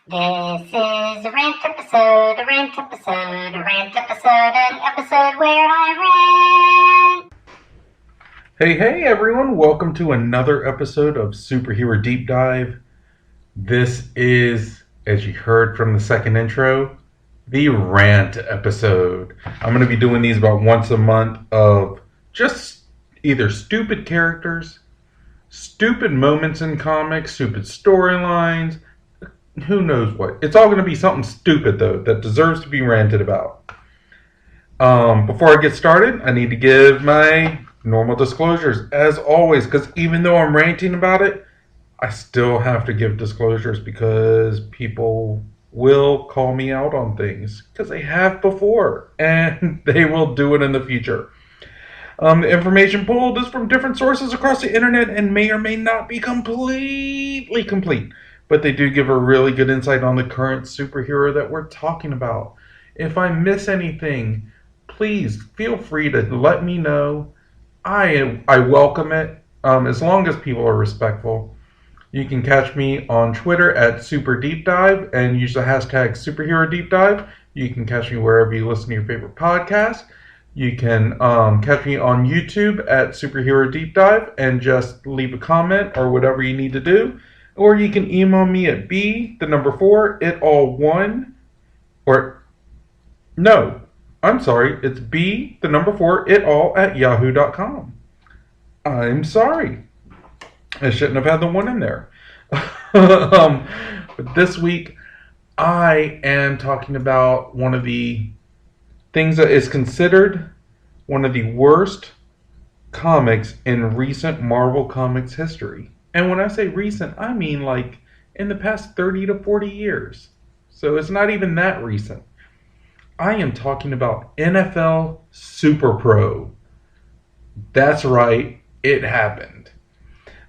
This is a rant episode, an episode where I rant. Hey everyone, welcome to another episode of Superhero Deep Dive. This is, as you heard from the second intro, the rant episode. I'm going to be doing these about once a month of just either stupid characters, stupid moments in comics, stupid storylines, who knows what. It's all going to be something stupid though that deserves to be ranted about. Before I get started, I need to give my normal disclosures as always, because even though I'm ranting about it, I still have to give disclosures because people will call me out on things because they have before and they will do it in the future. The information pulled is from different sources across the internet and may or may not be completely complete, but they do give a really good insight on the current superhero that we're talking about. If I miss anything, please feel free to let me know. I welcome it, as long as people are respectful. You can catch me on Twitter at superdeepdive and use the hashtag superherodeepdive. You can catch me wherever you listen to your favorite podcast. You can catch me on YouTube at superherodeepdive and just leave a comment or whatever you need to do. Or you can email me at b4itall1 or no. I'm sorry, it's b4itall@yahoo.com. I'm sorry. I shouldn't have had the one in there. But this week, I am talking about one of the things that is considered one of the worst comics in recent Marvel Comics history. And when I say recent, I mean like in the past 30 to 40 years. So it's not even that recent. I am talking about NFL Superpro. That's right, it happened.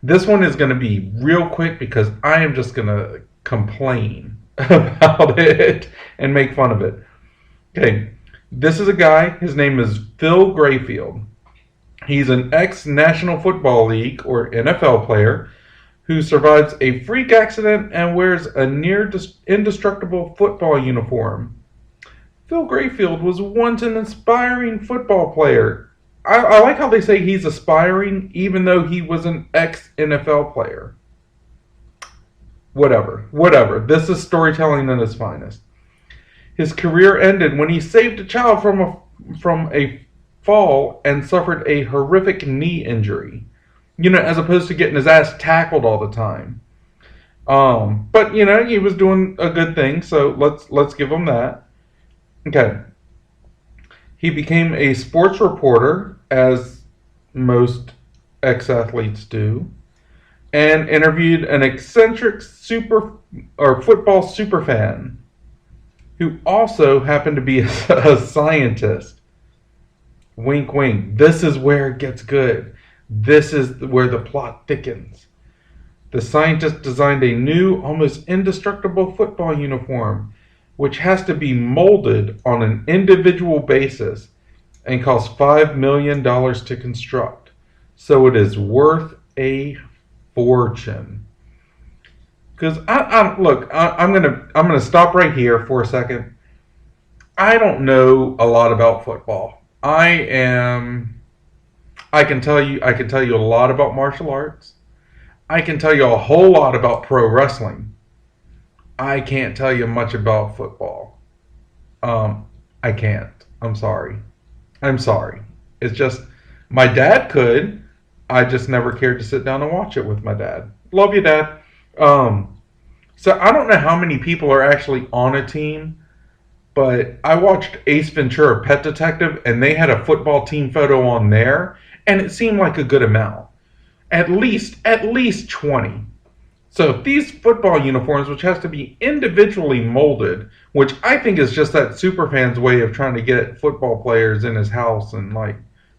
This one is going to be real quick because I am just going to complain about it and make fun of it. Okay, this is a guy, his name is Phil Grayfield. He's an ex-National Football League or NFL player who survives a freak accident and wears a near indestructible football uniform. Phil Grayfield was once an inspiring football player. I like how they say he's aspiring even though he was an ex-NFL player. Whatever. This is storytelling at its finest. His career ended when he saved a child from a fall and suffered a horrific knee injury. As opposed to getting his ass tackled all the time. But he was doing a good thing, so let's give him that. Okay. He became a sports reporter, as most ex-athletes do, and interviewed an eccentric football superfan who also happened to be a scientist. Wink, wink. This is where it gets good. This is where the plot thickens. The scientist designed a new, almost indestructible football uniform, which has to be molded on an individual basis and costs $5 million to construct. So it is worth a fortune. Because I'm gonna stop right here for a second. I don't know a lot about football. I can tell you a lot about martial arts. I can tell you a whole lot about pro wrestling. I can't tell you much about football. I can't. I'm sorry. It's just, my dad could. I just never cared to sit down and watch it with my dad. Love you, Dad. So I don't know how many people are actually on a team, but I watched Ace Ventura, Pet Detective, and they had a football team photo on there, and it seemed like a good amount. At least 20. So these football uniforms, which has to be individually molded, which I think is just that superfan's way of trying to get football players in his house and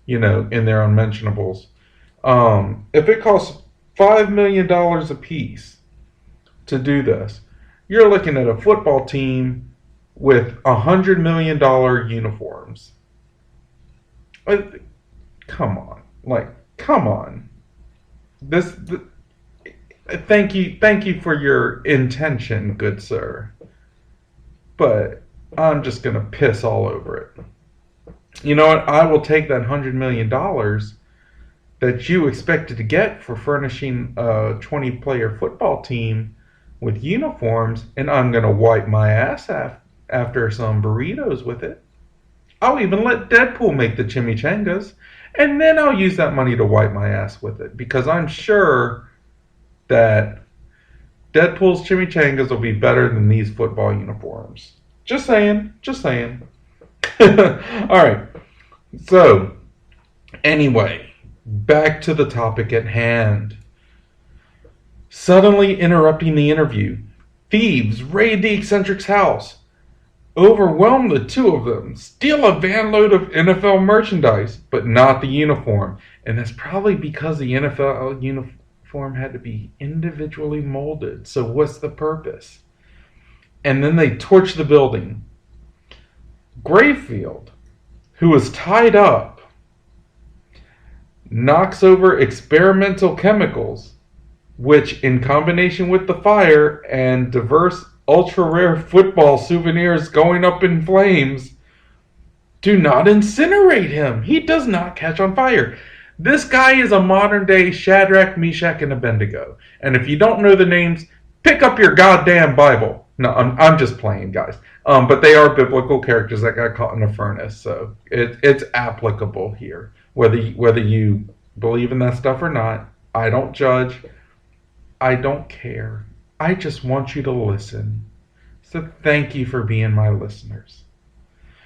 in their unmentionables. If it costs $5 million a piece to do this, you're looking at a football team with $100 million uniforms. Come on. This Thank you for your intention, good sir. But I'm just gonna piss all over it. You know what? I will take that $100 million that you expected to get for furnishing a 20-player football team with uniforms, and I'm gonna wipe my ass after some burritos with it. I'll even let Deadpool make the chimichangas, and then I'll use that money to wipe my ass with it because I'm sure that Deadpool's chimichangas will be better than these football uniforms. Just saying, just saying. Alright, so, anyway, back to the topic at hand. Suddenly interrupting the interview, thieves raid the eccentric's house, overwhelm the two of them, steal a van load of NFL merchandise, but not the uniform. And that's probably because the NFL uniform had to be individually molded. So what's the purpose? And then they torch the building. Grayfield, who is tied up, knocks over experimental chemicals, which in combination with the fire and diverse ultra-rare football souvenirs going up in flames, do not incinerate him. He does not catch on fire. This guy is a modern-day Shadrach, Meshach, and Abednego. And if you don't know the names, pick up your goddamn Bible. No, I'm just playing, guys. But they are biblical characters that got caught in a furnace, so it's applicable here. Whether you believe in that stuff or not, I don't judge. I don't care. I just want you to listen. So thank you for being my listeners.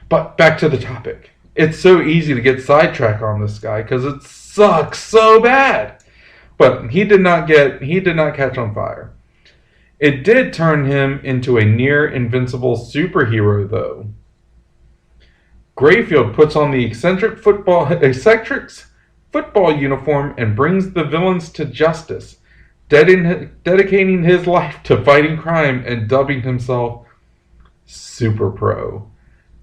But back to the topic. It's so easy to get sidetracked on this guy because it sucks so bad. But he did not catch on fire. It did turn him into a near invincible superhero, though. Grayfield puts on the eccentric's football uniform and brings the villains to justice, dedicating his life to fighting crime and dubbing himself Superpro.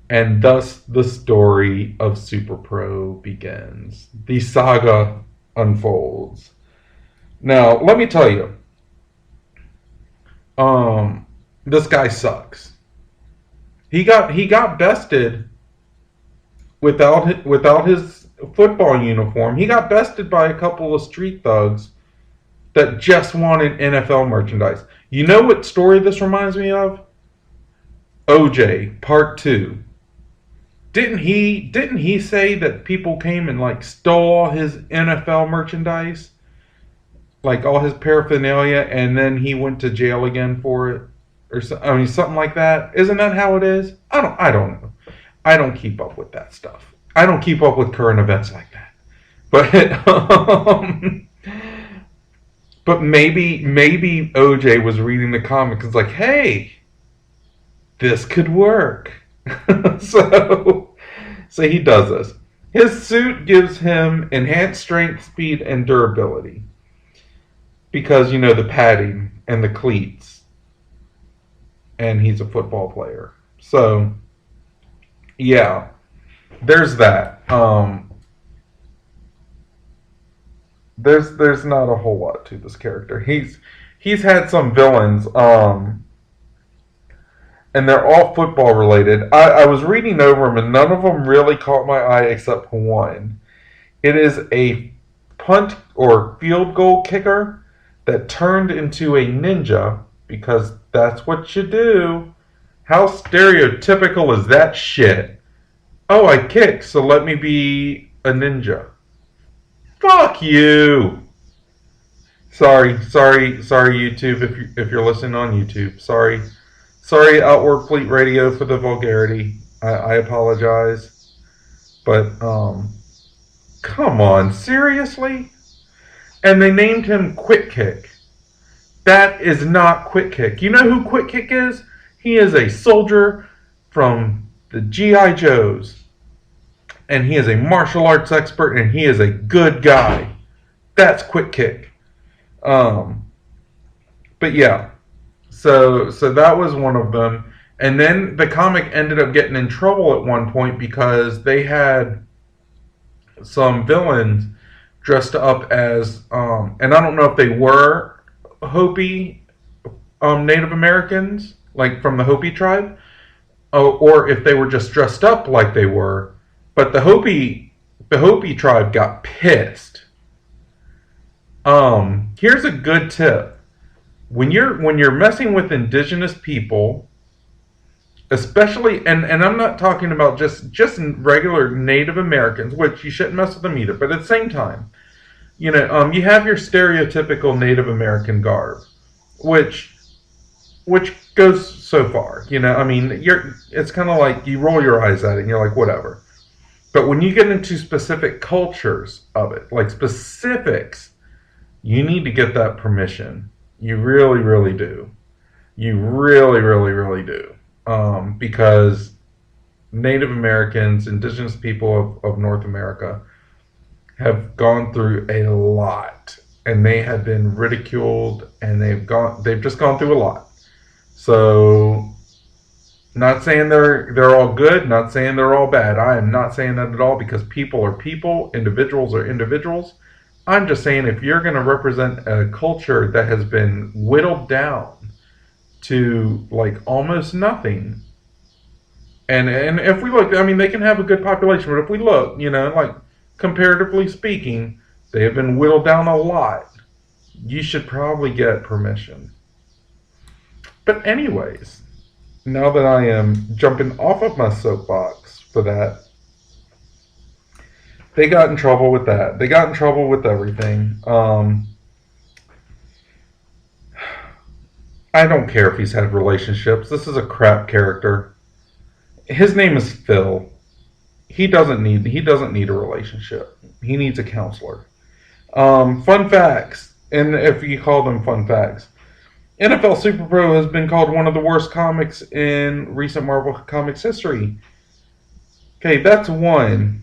And thus the story of Superpro begins. The saga unfolds. Now, let me tell you, this guy sucks. He got bested without his football uniform. He got bested by a couple of street thugs that just wanted NFL merchandise. You know what story this reminds me of? OJ Part 2. Didn't he say that people came and like stole all his NFL merchandise? Like all his paraphernalia, and then he went to jail again for it, or something like that. Isn't that how it is? I don't know. I don't keep up with that stuff. I don't keep up with current events like that. But maybe OJ was reading the comics and was like, hey, this could work. so he does this. His suit gives him enhanced strength, speed, and durability. Because, the padding and the cleats. And he's a football player. So, yeah. There's that. There's not a whole lot to this character. He's had some villains, and they're all football related. I was reading over them, and none of them really caught my eye except one. It is a punt or field goal kicker that turned into a ninja, because that's what you do. How stereotypical is that shit? Oh, I kick, so let me be a ninja. Fuck you. Sorry, YouTube, if you're listening on YouTube. Sorry, Outward Fleet Radio, for the vulgarity. I apologize. But, come on, seriously? And they named him Quick Kick. That is not Quick Kick. You know who Quick Kick is? He is a soldier from the G.I. Joes. And he is a martial arts expert, and he is a good guy. That's Quick Kick. But yeah. So that was one of them. And then the comic ended up getting in trouble at one point because they had some villains dressed up as, and I don't know if they were Hopi Native Americans, like from the Hopi tribe, or if they were just dressed up like they were. But the Hopi tribe got pissed. Here's a good tip: when you're messing with indigenous people, especially, and I'm not talking about just regular Native Americans, which you shouldn't mess with them either. But at the same time, you have your stereotypical Native American garb, which goes so far. I mean, it's kind of like you roll your eyes at it and you're like, whatever. But when you get into specific cultures of it, like specifics, you need to get that permission. You really, really do. You really, really, really do. Because Native Americans, indigenous people of North America, have gone through a lot, and they have been ridiculed, and they've just gone through a lot. So, not saying they're all good, not saying they're all bad. I am not saying that at all, because people are people, individuals are individuals. I'm just saying, if you're going to represent a culture that has been whittled down to like almost nothing, and if we look, I mean, they can have a good population, but if we look, like comparatively speaking, they have been whittled down a lot. You should probably get permission. But anyways, now that I am jumping off of my soapbox for that, they got in trouble with that. They got in trouble with everything. I don't care if he's had relationships. This is a crap character. His name is Phil. He doesn't need a relationship. He needs a counselor. Fun facts, and if you call them fun facts, NFL Superpro has been called one of the worst comics in recent Marvel Comics history. Okay, that's one.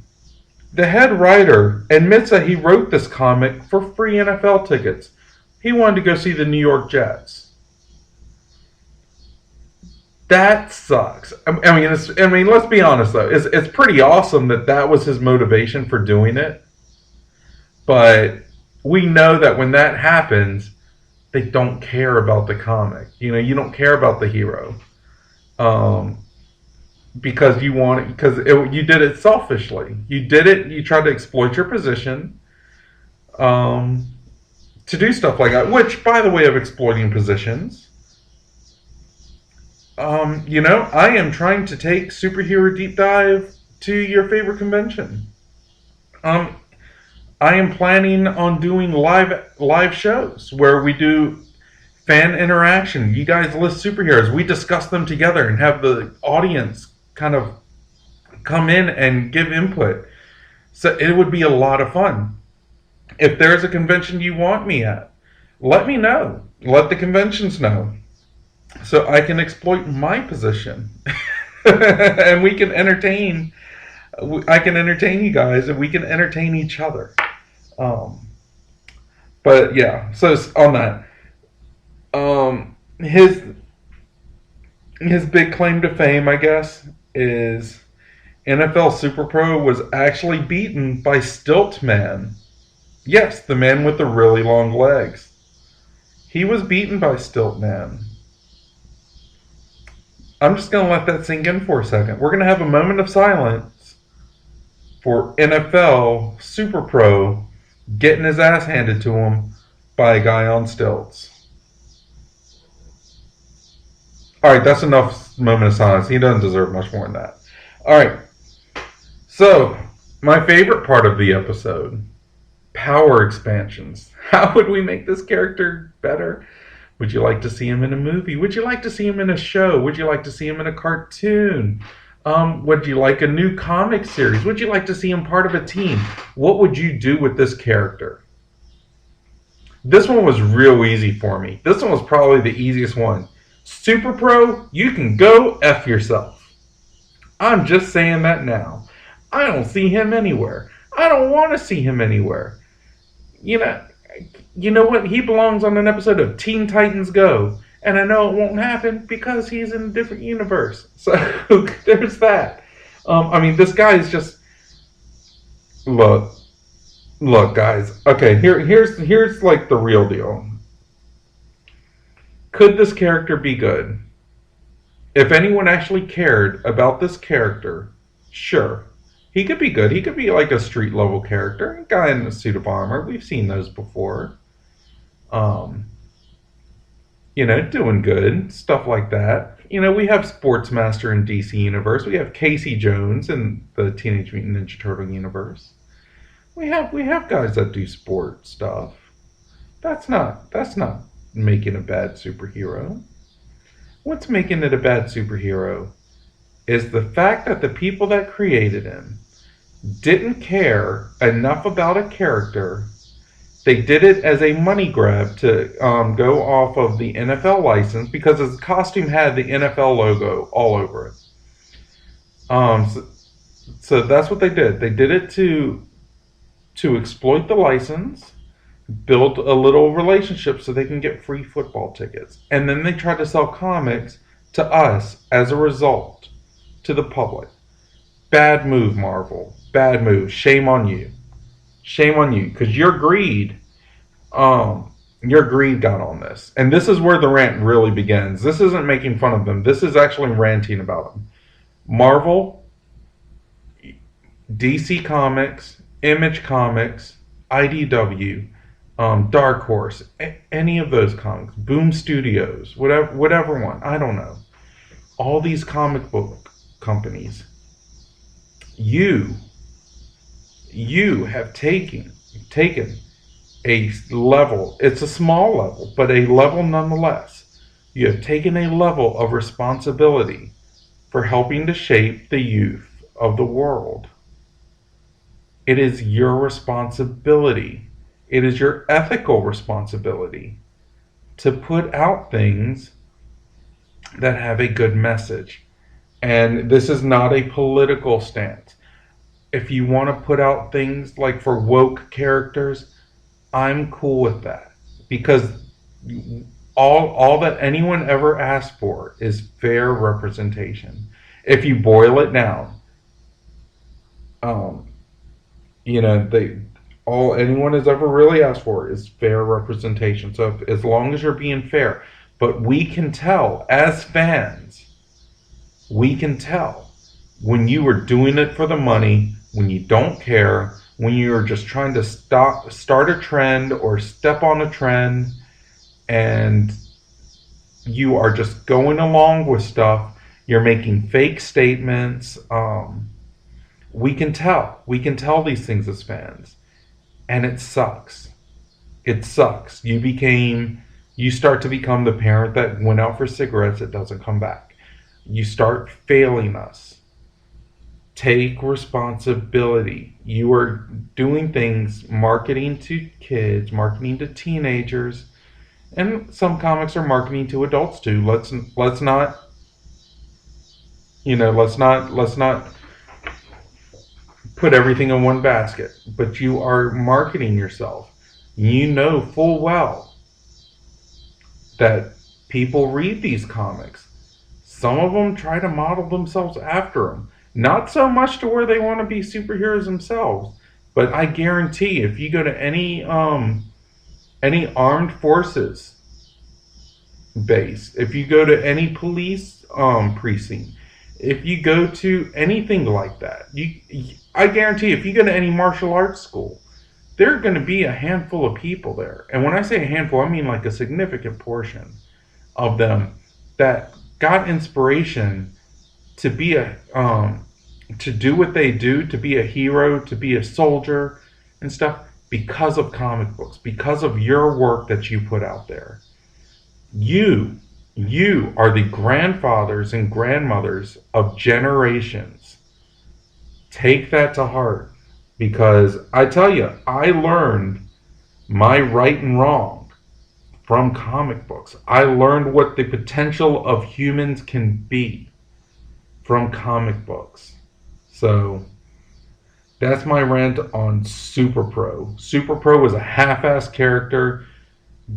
The head writer admits that he wrote this comic for free NFL tickets. He wanted to go see the New York Jets. That sucks. I mean, let's be honest though. It's pretty awesome that was his motivation for doing it. But we know that when that happens, they don't care about the comic. You don't care about the hero, because you did it selfishly. You did it. You tried to exploit your position, to do stuff like that. Which, by the way, of exploiting positions. I am trying to take Superhero Deep Dive to your favorite convention. I am planning on doing live shows where we do fan interaction. You guys list superheroes. We discuss them together and have the audience kind of come in and give input. So it would be a lot of fun. If there's a convention you want me at, let me know. Let the conventions know, so I can exploit my position. And we can entertain. I can entertain you guys, and we can entertain each other. But yeah, so on that, his big claim to fame, I guess, is NFL Superpro was actually beaten by Stilt Man. Yes, the man with the really long legs. He was beaten by Stilt Man. I'm just going to let that sink in for a second. We're going to have a moment of silence for NFL Superpro getting his ass handed to him by a guy on stilts. Alright, that's enough moment of silence. He doesn't deserve much more than that. Alright, so my favorite part of the episode, power expansions. How would we make this character better? Would you like to see him in a movie? Would you like to see him in a show? Would you like to see him in a cartoon? Would you like a new comic series? Would you like to see him part of a team? What would you do with this character? This one was real easy for me. This one was probably the easiest one. Superpro, you can go F yourself. I'm just saying that now. I don't see him anywhere. I don't want to see him anywhere. You know what? He belongs on an episode of Teen Titans Go. And I know it won't happen because he's in a different universe. So there's that. This guy is just... Look, guys. Okay, here's like the real deal. Could this character be good? If anyone actually cared about this character, sure. He could be good. He could be like a street level character. A guy in a suit of armor. We've seen those before. Um, doing good. Stuff like that. We have Sportsmaster in DC Universe. We have Casey Jones in the Teenage Mutant Ninja Turtle universe. We have guys that do sport stuff. That's not making a bad superhero. What's making it a bad superhero is the fact that the people that created him didn't care enough about a character. They did it as a money grab to go off of the NFL license because his costume had the NFL logo all over it. So that's what they did. They did it to exploit the license, build a little relationship so they can get free football tickets. And then they tried to sell comics to us as a result, to the public. Bad move, Marvel. Bad move. Shame on you. Shame on you. Because your greed got on this. And this is where the rant really begins. This isn't making fun of them. This is actually ranting about them. Marvel, DC Comics, Image Comics, IDW, Dark Horse, any of those comics, Boom Studios, whatever one, I don't know. All these comic book companies, you have taken a level, it's a small level, but a level nonetheless. You have taken a level of responsibility for helping to shape the youth of the world. It is your responsibility. It is your ethical responsibility to put out things that have a good message. And this is not a political stance. If you want to put out things like for woke characters, I'm cool with that. Because all that anyone ever asked for is fair representation. If you boil it down, all anyone has ever really asked for is fair representation. So as long as you're being fair, but we can tell as fans, we can tell when you are doing it for the money, when you don't care, when you're just trying to start a trend or step on a trend, and you are just going along with stuff. You're making fake statements. We can tell. We can tell these things as fans. And it sucks. It sucks. You start to become the parent that went out for cigarettes that doesn't come back. You start failing us. Take responsibility. You are doing things, marketing to kids, marketing to teenagers, and some comics are marketing to adults too. Let's not put everything in one basket. But you are marketing yourself. You know full well that people read these comics. Some of them try to model themselves after them. Not so much to where they want to be superheroes themselves, but I guarantee if you go to any armed forces base, if you go to any police precinct, if you go to anything like that, I guarantee if you go to any martial arts school, there are going to be a handful of people there. And when I say a handful, I mean like a significant portion of them that got inspiration to be to do what they do, to be a hero, to be a soldier and stuff because of comic books, because of your work that you put out there. You are the grandfathers and grandmothers of generations. Take that to heart, because I tell you, I learned my right and wrong from comic books. I learned what the potential of humans can be from comic books. So that's my rant on Superpro. Superpro was a half-assed character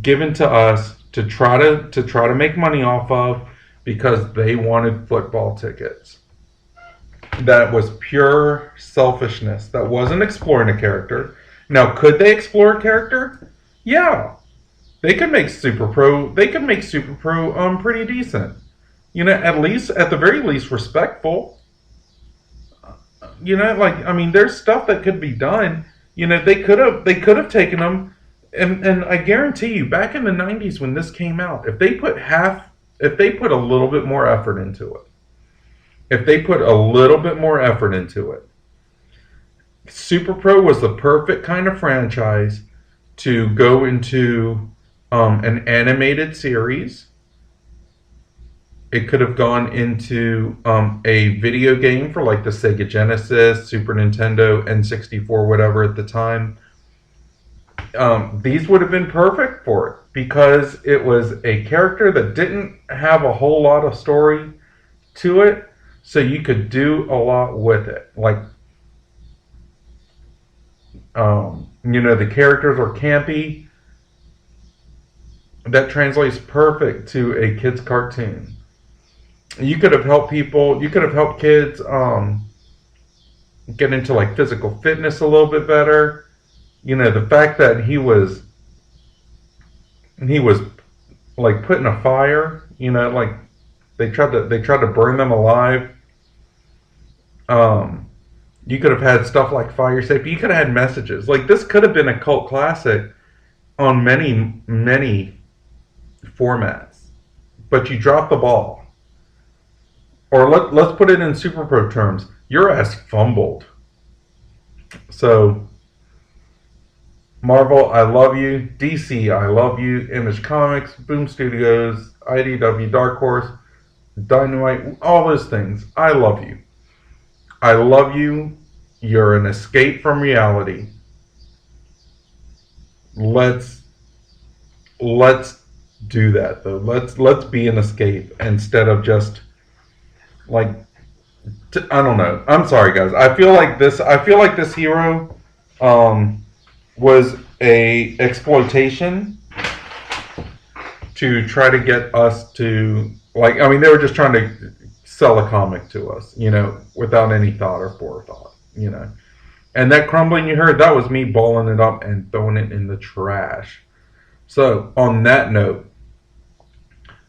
given to us to try to make money off of because they wanted football tickets. That was pure selfishness. That wasn't exploring a character. Now, could they explore a character? Yeah. They could make Superpro. They could make Superpro pretty decent. At least at the very least respectful. I mean, there's stuff that could be done. They could have taken them, and I guarantee you, back in the '90s when this came out, if they put a little bit more effort into it, Superpro was the perfect kind of franchise to go into an animated series. It could have gone into a video game for like the Sega Genesis, Super Nintendo, N64, whatever at the time. These would have been perfect for it because it was a character that didn't have a whole lot of story to it, so you could do a lot with it. Like, the characters are campy. That translates perfect to a kid's cartoon. You could have helped people. You could have helped kids get into like physical fitness a little bit better. The fact that he was like put in a fire. Like they tried to burn them alive. You could have had stuff like fire safety. You could have had messages. Like this could have been a cult classic on many, many formats. But you dropped the ball. Or let's put it in Superpro terms. Your ass fumbled. So, Marvel, I love you. DC, I love you. Image Comics, Boom Studios, IDW, Dark Horse, Dynamite, all those things. I love you. I love you. You're an escape from reality. Let's do that though. Let's be an escape instead of just like I don't know. I'm sorry, guys. I feel like this hero was a exploitation to try to get us to like. I mean, they were just trying to sell a comic to us, without any thought or forethought, And that crumbling you heard, that was me balling it up and throwing it in the trash. So, on that note,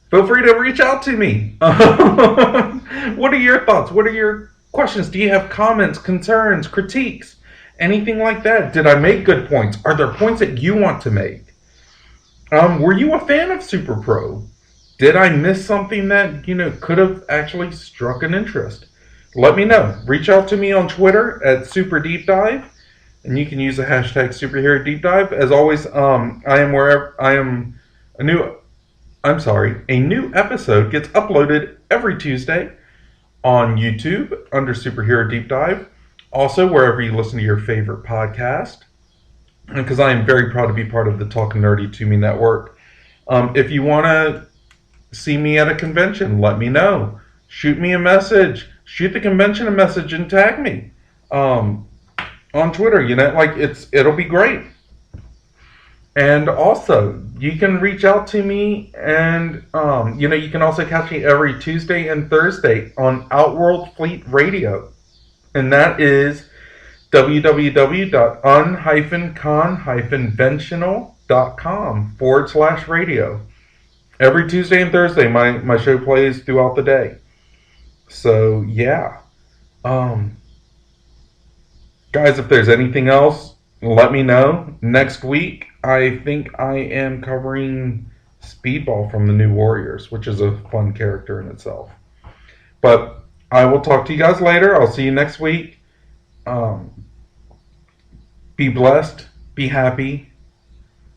feel free to reach out to me. What are your thoughts? What are your questions? Do you have comments, concerns, critiques, anything like that? Did I make good points? Are there points that you want to make? Were you a fan of Superpro? Did I miss something that, could have actually struck an interest? Let me know. Reach out to me on Twitter at superdeepdive, and you can use the hashtag superherodeepdive. As always, a new episode gets uploaded every Tuesday on YouTube under Superhero Deep Dive. Also, wherever you listen to your favorite podcast. Because I am very proud to be part of the Talking Nerdy to Me network. If you want to see me at a convention, let me know. Shoot me a message. Shoot the convention a message and tag me on Twitter. It'll be great. And also, you can reach out to me, and you can also catch me every Tuesday and Thursday on Outworld Fleet Radio, and that is www.un-con-ventional.com/radio. Every Tuesday and Thursday, my show plays throughout the day. So yeah, guys, if there's anything else, let me know. Next week, I think I am covering Speedball from the New Warriors, which is a fun character in itself. But I will talk to you guys later. I'll see you next week. Be blessed. Be happy.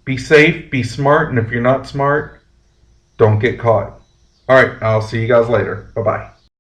Be safe. Be smart. And if you're not smart, don't get caught. All right. I'll see you guys later. Bye-bye.